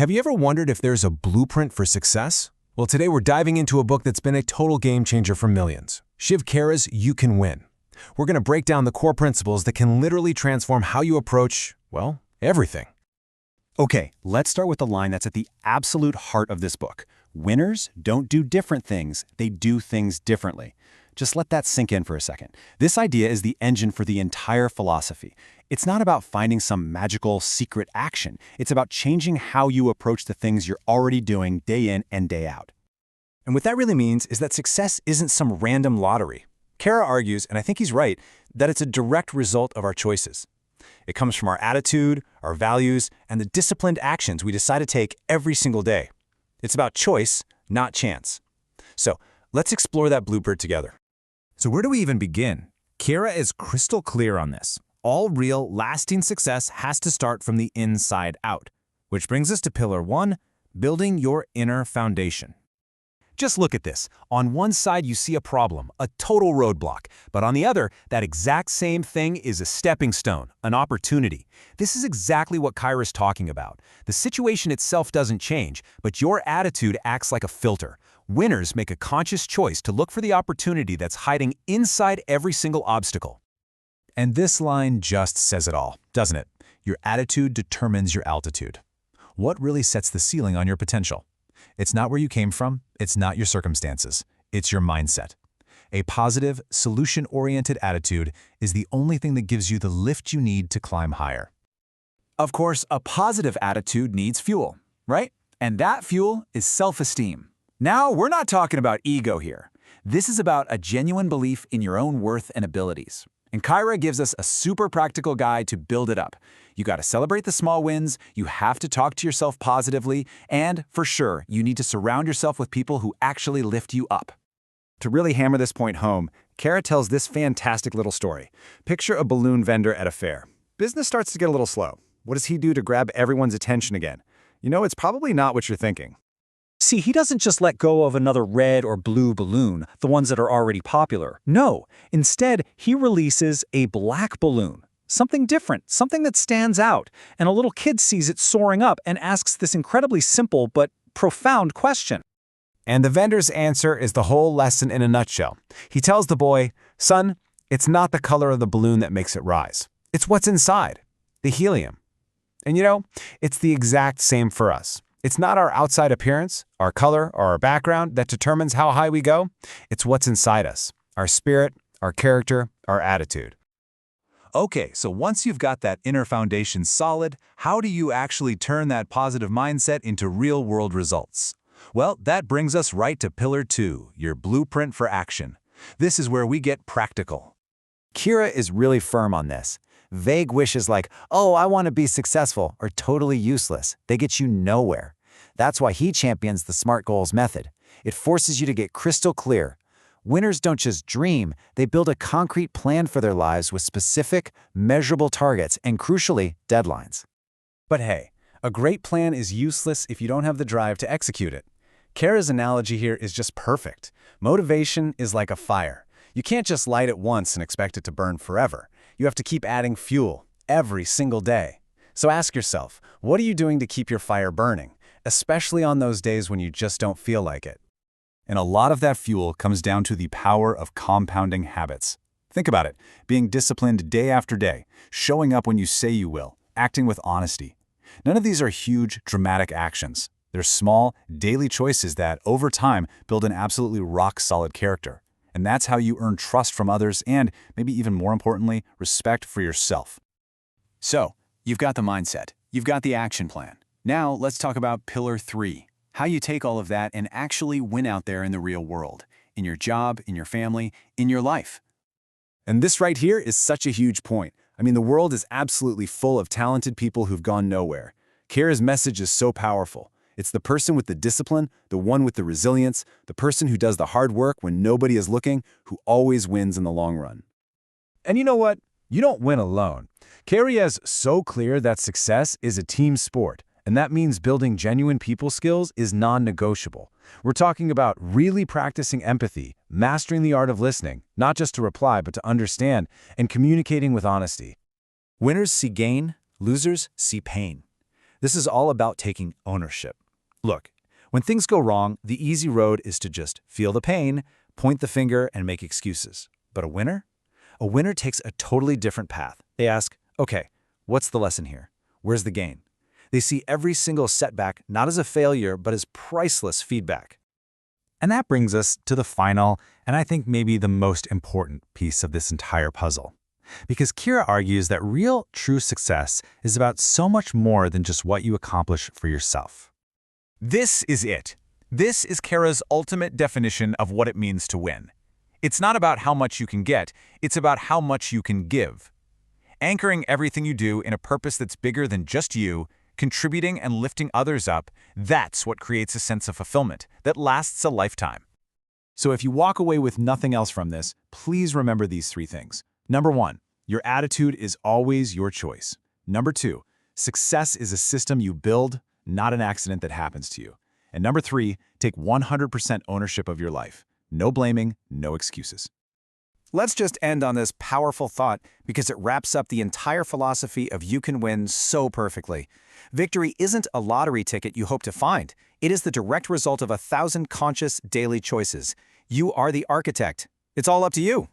Have you ever wondered if there's a blueprint for success? Well, today we're diving into a book that's been a total game changer for millions. Shiv Khera's You Can Win. We're going to break down the core principles that can literally transform how you approach, well, everything. Okay, let's start with the line that's at the absolute heart of this book. Winners don't do different things, they do things differently. Just let that sink in for a second. This idea is the engine for the entire philosophy. It's not about finding some magical secret action. It's about changing how you approach the things you're already doing day in and day out. And what that really means is that success isn't some random lottery. Khera argues, and I think he's right, that it's a direct result of our choices. It comes from our attitude, our values, and the disciplined actions we decide to take every single day. It's about choice, not chance. So, let's explore that blueprint together. So where do we even begin? Khera is crystal clear on this. All real, lasting success has to start from the inside out. Which brings us to Pillar 1, building your inner foundation. Just look at this. On one side you see a problem, a total roadblock, but on the other, that exact same thing is a stepping stone, an opportunity. This is exactly what Khera's talking about. The situation itself doesn't change, but your attitude acts like a filter. Winners make a conscious choice to look for the opportunity that's hiding inside every single obstacle. And this line just says it all, doesn't it? Your attitude determines your altitude. What really sets the ceiling on your potential? It's not where you came from, it's not your circumstances, it's your mindset. A positive, solution-oriented attitude is the only thing that gives you the lift you need to climb higher. Of course, a positive attitude needs fuel, right? And that fuel is self-esteem. Now, we're not talking about ego here. This is about a genuine belief in your own worth and abilities. And Khera gives us a super practical guide to build it up. You got to celebrate the small wins, you have to talk to yourself positively, and for sure, you need to surround yourself with people who actually lift you up. To really hammer this point home, Khera tells this fantastic little story. Picture a balloon vendor at a fair. Business starts to get a little slow. What does he do to grab everyone's attention again? You know, it's probably not what you're thinking. See, he doesn't just let go of another red or blue balloon, the ones that are already popular. No, instead, he releases a black balloon. Something different, something that stands out, and a little kid sees it soaring up and asks this incredibly simple but profound question. And the vendor's answer is the whole lesson in a nutshell. He tells the boy, "Son, it's not the color of the balloon that makes it rise. It's what's inside, the helium." And you know, it's the exact same for us. It's not our outside appearance, our color, or our background that determines how high we go. It's what's inside us, our spirit, our character, our attitude. Okay, so once you've got that inner foundation solid, how do you actually turn that positive mindset into real-world results? Well, that brings us right to Pillar 2, your blueprint for action. This is where we get practical. Khera is really firm on this. Vague wishes like, "Oh, I want to be successful," are totally useless. They get you nowhere. That's why he champions the SMART goals method. It forces you to get crystal clear. Winners don't just dream, they build a concrete plan for their lives with specific, measurable targets and, crucially, deadlines. But hey, a great plan is useless if you don't have the drive to execute it. Khera's analogy here is just perfect. Motivation is like a fire. You can't just light it once and expect it to burn forever. You have to keep adding fuel every single day. So ask yourself, what are you doing to keep your fire burning, especially on those days when you just don't feel like it? And a lot of that fuel comes down to the power of compounding habits. Think about it, being disciplined day after day, showing up when you say you will, acting with honesty. None of these are huge, dramatic actions. They're small, daily choices that, over time, build an absolutely rock-solid character. And that's how you earn trust from others and, maybe even more importantly, respect for yourself. So, you've got the mindset, you've got the action plan. Now, let's talk about Pillar 3, how you take all of that and actually win out there in the real world, in your job, in your family, in your life. And this right here is such a huge point. I mean, the world is absolutely full of talented people who've gone nowhere. Khera's message is so powerful. It's the person with the discipline, the one with the resilience, the person who does the hard work when nobody is looking, who always wins in the long run. And you know what? You don't win alone. Khera is so clear that success is a team sport, and that means building genuine people skills is non-negotiable. We're talking about really practicing empathy, mastering the art of listening, not just to reply but to understand, and communicating with honesty. Winners see gain, losers see pain. This is all about taking ownership. Look, when things go wrong, the easy road is to just feel the pain, point the finger, and make excuses. But a winner? A winner takes a totally different path. They ask, okay, what's the lesson here? Where's the gain? They see every single setback not as a failure, but as priceless feedback. And that brings us to the final, and I think maybe the most important piece of this entire puzzle. Because Kira argues that real, true success is about so much more than just what you accomplish for yourself. This is it. This is Kara's ultimate definition of what it means to win. It's not about how much you can get, it's about how much you can give. Anchoring everything you do in a purpose that's bigger than just you, contributing and lifting others up, that's what creates a sense of fulfillment that lasts a lifetime. So if you walk away with nothing else from this, please remember these 3 things. Number 1, your attitude is always your choice. Number 2, success is a system you build, not an accident that happens to you. And number 3, take 100% ownership of your life. No blaming, no excuses. Let's just end on this powerful thought because it wraps up the entire philosophy of you can win so perfectly. Victory isn't a lottery ticket you hope to find. It is the direct result of 1,000 conscious daily choices. You are the architect. It's all up to you.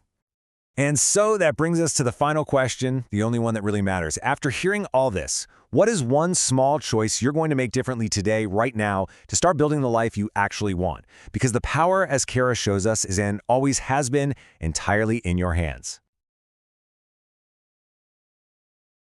And so that brings us to the final question, the only one that really matters. After hearing all this, what is one small choice you're going to make differently today, right now, to start building the life you actually want? Because the power, as Kara shows us, is and always has been entirely in your hands.